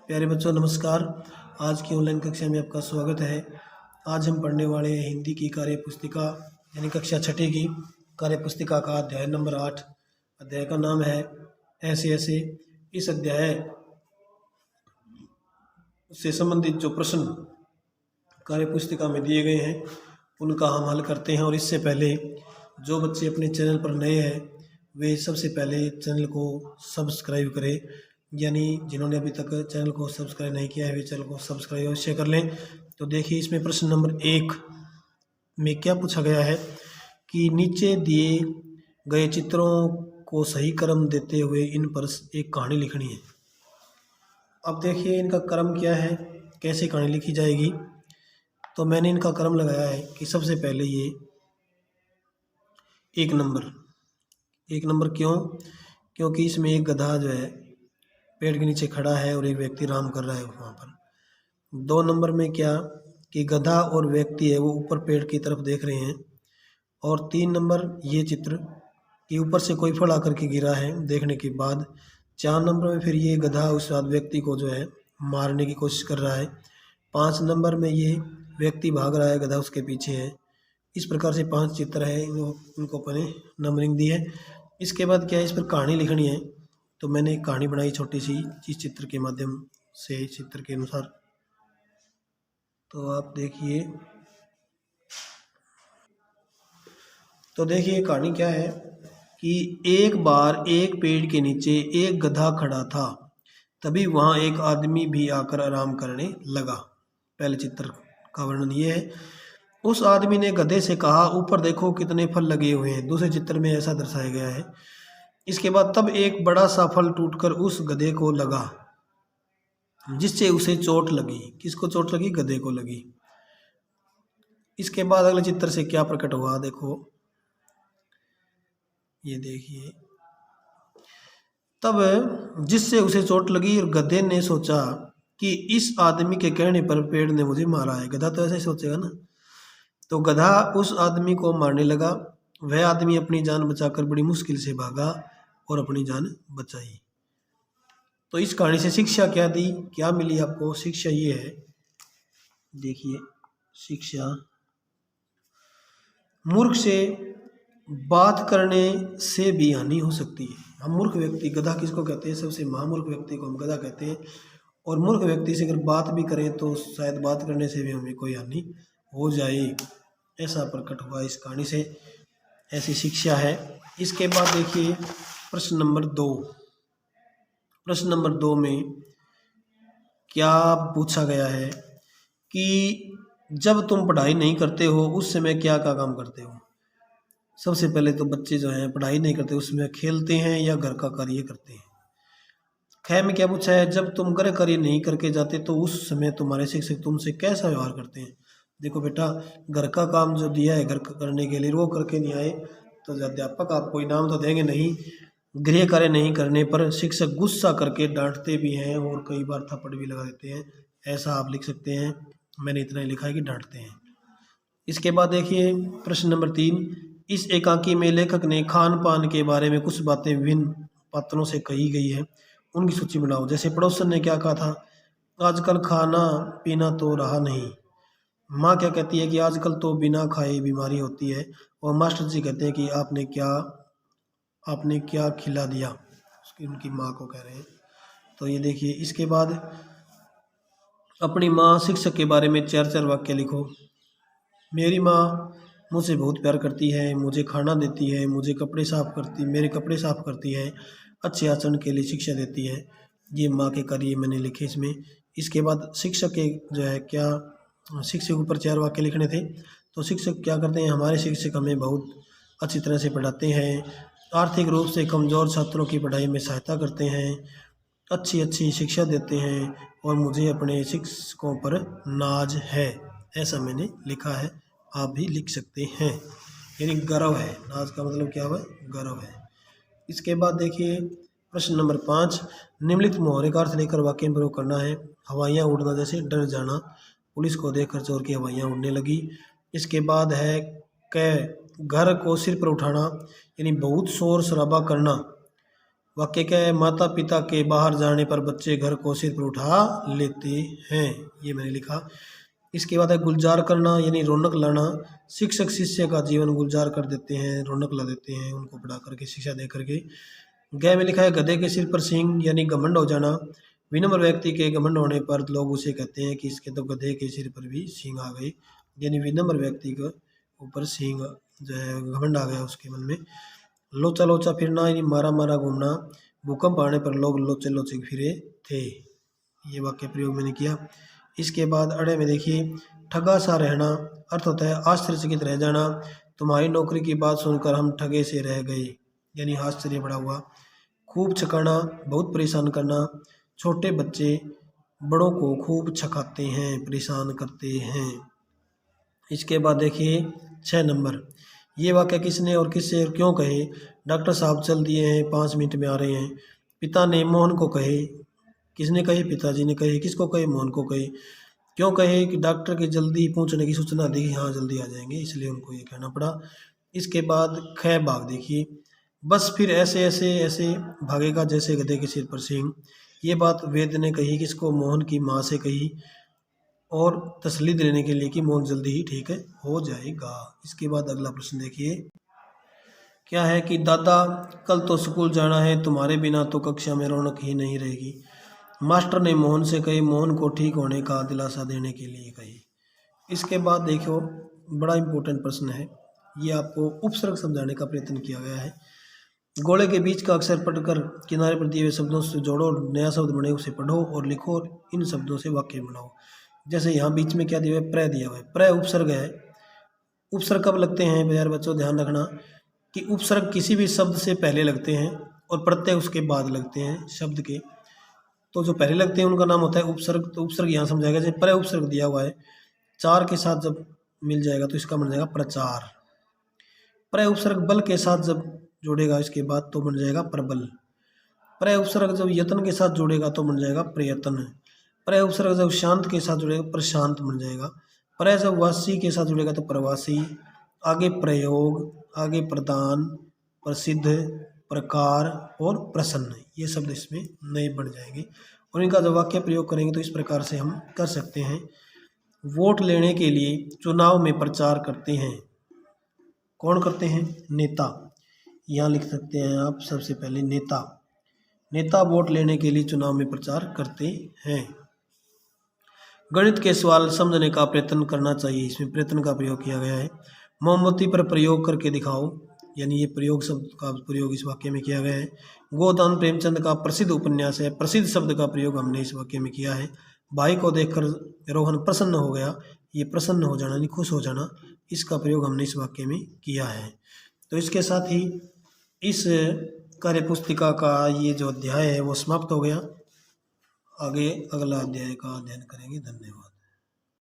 प्यारे बच्चों नमस्कार। आज की ऑनलाइन कक्षा में आपका स्वागत है। आज हम पढ़ने वाले हैं हिंदी की कार्य पुस्तिका यानी कक्षा छठी की कार्य पुस्तिका का अध्याय नंबर 8। अध्याय का नाम है ऐसे ऐसे। इस अध्याय से संबंधित जो प्रश्न कार्य पुस्तिका में दिए गए हैं उनका हम हल करते हैं। और इससे पहले जो बच्चे अपने चैनल पर नए हैं वे सबसे पहले चैनल को सब्सक्राइब करें, यानी जिन्होंने अभी तक चैनल को सब्सक्राइब नहीं किया है वे चैनल को सब्सक्राइब अवश्य कर लें। तो देखिए इसमें प्रश्न नंबर 1 में क्या पूछा गया है कि नीचे दिए गए चित्रों को सही क्रम देते हुए इन पर एक कहानी लिखनी है। अब देखिए इनका क्रम क्या है, कैसे कहानी लिखी जाएगी। तो मैंने इनका क्रम लगाया है कि सबसे पहले ये एक नंबर क्यों? क्योंकि इसमें एक गधा जो है पेड़ के नीचे खड़ा है और एक व्यक्ति आराम कर रहा है वहाँ पर। 2 नंबर में क्या कि गधा और व्यक्ति है वो ऊपर पेड़ की तरफ देख रहे हैं। और 3 नंबर ये चित्र कि ऊपर से कोई फल आकर के गिरा है देखने के बाद। 4 नंबर में फिर ये गधा उस व्यक्ति को जो है मारने की कोशिश कर रहा है। 5 नंबर में ये व्यक्ति भाग रहा है, गधा उसके पीछे है। इस प्रकार से 5 चित्र है, इनको अपने नंबरिंग दी है। इसके बाद क्या है, इस पर कहानी लिखनी है। तो मैंने एक कहानी बनाई छोटी सी इस चित्र के माध्यम से, चित्र के अनुसार। तो आप देखिए, तो देखिए कहानी क्या है कि एक बार एक पेड़ के नीचे एक गधा खड़ा था, तभी वहां एक आदमी भी आकर आराम करने लगा। पहले चित्र का वर्णन ये है। उस आदमी ने गधे से कहा, ऊपर देखो कितने फल लगे हुए हैं। दूसरे चित्र में ऐसा दर्शाया गया है। इसके बाद तब एक बड़ा सा फल टूटकर उस गधे को लगा, जिससे उसे चोट लगी। किसको चोट लगी? गधे को लगी। इसके बाद अगले चित्र से क्या प्रकट हुआ, देखो ये देखिए। तब जिससे उसे चोट लगी और गधे ने सोचा कि इस आदमी के कहने पर पेड़ ने मुझे मारा है। गधा तो ऐसे ही सोचेगा ना। तो गधा उस आदमी को मारने लगा। वह आदमी अपनी जान बचाकर बड़ी मुश्किल से भागा और अपनी जान बचाई। तो इस कहानी से शिक्षा क्या दी, क्या मिली आपको? शिक्षा ये है, देखिए शिक्षा, मूर्ख से बात करने से भी हानि हो सकती है। हम मूर्ख व्यक्ति, गधा किसको कहते हैं? सबसे महामूर्ख व्यक्ति को हम गधा कहते हैं। और मूर्ख व्यक्ति से अगर बात भी करें तो शायद बात करने से भी हमें कोई हानि हो जाए, ऐसा प्रकट हुआ इस कहानी से। ऐसी शिक्षा है। इसके बाद देखिए प्रश्न नंबर 2। प्रश्न नंबर 2 में क्या पूछा गया है कि जब तुम पढ़ाई नहीं करते हो उस समय क्या क्या काम करते हो। सबसे पहले तो बच्चे जो हैं पढ़ाई नहीं करते, उसमें खेलते हैं या घर का कार्य करते हैं। ख में क्या पूछा है, जब तुम घर कार्य नहीं करके जाते तो उस समय तुम्हारे शिक्षक तुमसे कैसा व्यवहार करते हैं। देखो बेटा, घर का काम जो दिया है घर करने के लिए वो करके नहीं आए तो अध्यापक आपको इनाम तो देंगे नहीं। गृह कार्य नहीं करने पर शिक्षक गुस्सा करके डांटते भी हैं और कई बार थप्पड़ भी लगा देते हैं। ऐसा आप लिख सकते हैं। मैंने इतना ही लिखा है कि डांटते हैं। इसके बाद देखिए प्रश्न नंबर 3। इस एकांकी में लेखक ने खान पान के बारे में कुछ बातें विभिन्न पात्रों से कही गई है, उनकी सूची बनाओ। जैसे पड़ोसन ने क्या कहा था, आजकल खाना पीना तो रहा नहीं। माँ क्या कहती है कि आजकल तो बिना खाए बीमारी होती है। और मास्टर जी कहते हैं कि आपने क्या खिला दिया, उसकी उनकी माँ को कह रहे हैं। तो ये देखिए। इसके बाद अपनी माँ शिक्षक के बारे में 4 वाक्य लिखो। मेरी माँ मुझसे बहुत प्यार करती है, मुझे खाना देती है, मुझे मेरे कपड़े साफ करती है, अच्छे आचरण के लिए शिक्षा देती है। ये माँ के कार्य मैंने लिखे इसमें। इसके बाद शिक्षक के जो है क्या, शिक्षक के ऊपर 4 वाक्य लिखने थे। तो शिक्षक क्या करते हैं, हमारे शिक्षक हमें बहुत अच्छी तरह से पढ़ाते हैं, आर्थिक रूप से कमज़ोर छात्रों की पढ़ाई में सहायता करते हैं, अच्छी शिक्षा देते हैं और मुझे अपने शिक्षकों पर नाज है। ऐसा मैंने लिखा है, आप भी लिख सकते हैं। यानी गर्व है, नाज का मतलब क्या हुआ? गर्व है। इसके बाद देखिए प्रश्न नंबर 5। निम्नलिखित मुहावरे का अर्थ लेकर वाक्य में प्रयोग करना है। हवाइयाँ उड़ना, जैसे डर जाना, पुलिस को देखकर चोर की हवाइयाँ उड़ने लगी। इसके बाद है क, घर को सिर पर उठाना, यानी बहुत शोर शराबा करना, वाक्य क्या है, माता पिता के बाहर जाने पर बच्चे घर को सिर पर उठा लेते हैं, ये मैंने लिखा। इसके बाद है गुलजार करना यानी रौनक लाना। शिक्षक शिष्य का जीवन गुलजार कर देते हैं, रौनक ला देते हैं उनको पढ़ा करके, शिक्षा दे करके। गय में लिखा है गधे के सिर पर सींग यानी घमंड हो जाना। विनम्र व्यक्ति के घमंड होने पर लोग उसे कहते हैं कि इसके तो गधे के सिर पर भी सींग आ गई, यानी विनम्र व्यक्ति के ऊपर सींग जो है घमंड आ गया उसके मन में। लोचा लोचा फिरना यानी मारा मारा घूमना। भूकंप आने पर लोग लोचे लोचे फिरे थे, ये वाक्य प्रयोग मैंने किया। इसके बाद अड़े में देखिए, ठगा सा रहना, अर्थ होता है आश्चर्यचकित रह जाना। तुम्हारी नौकरी की बात सुनकर हम ठगे से रह गए, यानी आश्चर्य बड़ा हुआ। खूब छकाना, बहुत परेशान करना। छोटे बच्चे बड़ों को खूब छकाते हैं, परेशान करते हैं। इसके बाद देखिए 6 नंबर, ये वाक्य किसने और किससे और क्यों कहे। डॉक्टर साहब चल दिए हैं, 5 मिनट में आ रहे हैं। पिता ने मोहन को कहे, किसने कहे, पिताजी ने कहे। किसको कहे, मोहन को कहे। क्यों कहे कि डॉक्टर के जल्दी पहुंचने की सूचना दी, हाँ जल्दी आ जाएंगे, इसलिए उनको ये कहना पड़ा। इसके बाद ख भाग देखिए, बस फिर ऐसे ऐसे ऐसे भागेगा जैसे गधे के सिर पर सींग। ये बात वेद ने कही, किसको, मोहन की माँ से कही, और तसल्ली देने के लिए कि मोहन जल्दी ही ठीक है हो जाएगा। इसके बाद अगला प्रश्न देखिए, क्या है कि दादा कल तो स्कूल जाना है, तुम्हारे बिना तो कक्षा में रौनक ही नहीं रहेगी। मास्टर ने मोहन से कही, मोहन को ठीक होने का दिलासा देने के लिए कही। इसके बाद देखो बड़ा इंपॉर्टेंट प्रश्न है, ये आपको उपसर्ग समझाने का प्रयत्न किया गया है। गोले के बीच का अक्षर पढ़कर किनारे पर दिए हुए शब्दों से जोड़ो, नया शब्द बने उसे पढ़ो और लिखो और इन शब्दों से वाक्य बनाओ। जैसे यहाँ बीच में क्या दिया हुआ है, प्र दिया हुआ है। प्र उपसर्ग है। उपसर्ग कब लगते हैं यार बच्चों, ध्यान रखना कि उपसर्ग किसी भी शब्द से पहले लगते हैं और प्रत्यय उसके बाद लगते हैं शब्द के। तो जो पहले लगते हैं उनका नाम होता है उपसर्ग। तो उपसर्ग यहाँ समझाएगा, जैसे प्र उपसर्ग दिया हुआ है, चार के साथ जब मिल जाएगा तो इसका बन जाएगा प्रचार। प्र उपसर्ग बल के साथ जब जोड़ेगा इसके बाद तो बन जाएगा प्रबल। प्र उपसर्ग जब यत्न के साथ जोड़ेगा तो बन जाएगा प्रयत्न। प्र उपसर्ग जब शांत के साथ जुड़ेगा प्रशांत बन जाएगा। प्र जब वासी के साथ जुड़ेगा तो प्रवासी। आगे प्रयोग, आगे प्रदान, प्रसिद्ध, प्रकार और प्रसन्न, ये शब्द इसमें नए बन जाएंगे और इनका जब वाक्य प्रयोग करेंगे तो इस प्रकार से हम कर सकते हैं। वोट लेने के लिए चुनाव में प्रचार करते हैं, कौन करते हैं, नेता। यहाँ लिख सकते हैं आप सबसे पहले नेता। नेता वोट लेने के लिए चुनाव में प्रचार करते हैं। गणित के सवाल समझने का प्रयत्न करना चाहिए, इसमें प्रयत्न का प्रयोग किया गया है। मोमबत्ती पर प्रयोग करके दिखाओ, यानी ये प्रयोग शब्द का प्रयोग इस वाक्य में किया गया है। गोदान प्रेमचंद का प्रसिद्ध उपन्यास है, प्रसिद्ध शब्द का प्रयोग हमने इस वाक्य में किया है। भाई को देखकर रोहन प्रसन्न हो गया, ये प्रसन्न हो जाना यानी खुश हो जाना, इसका प्रयोग हमने इस वाक्य में किया है। तो इसके साथ ही इस कार्य पुस्तिका का ये जो अध्याय है वो समाप्त हो गया। आगे अगला अध्याय का अध्ययन करेंगे। धन्यवाद।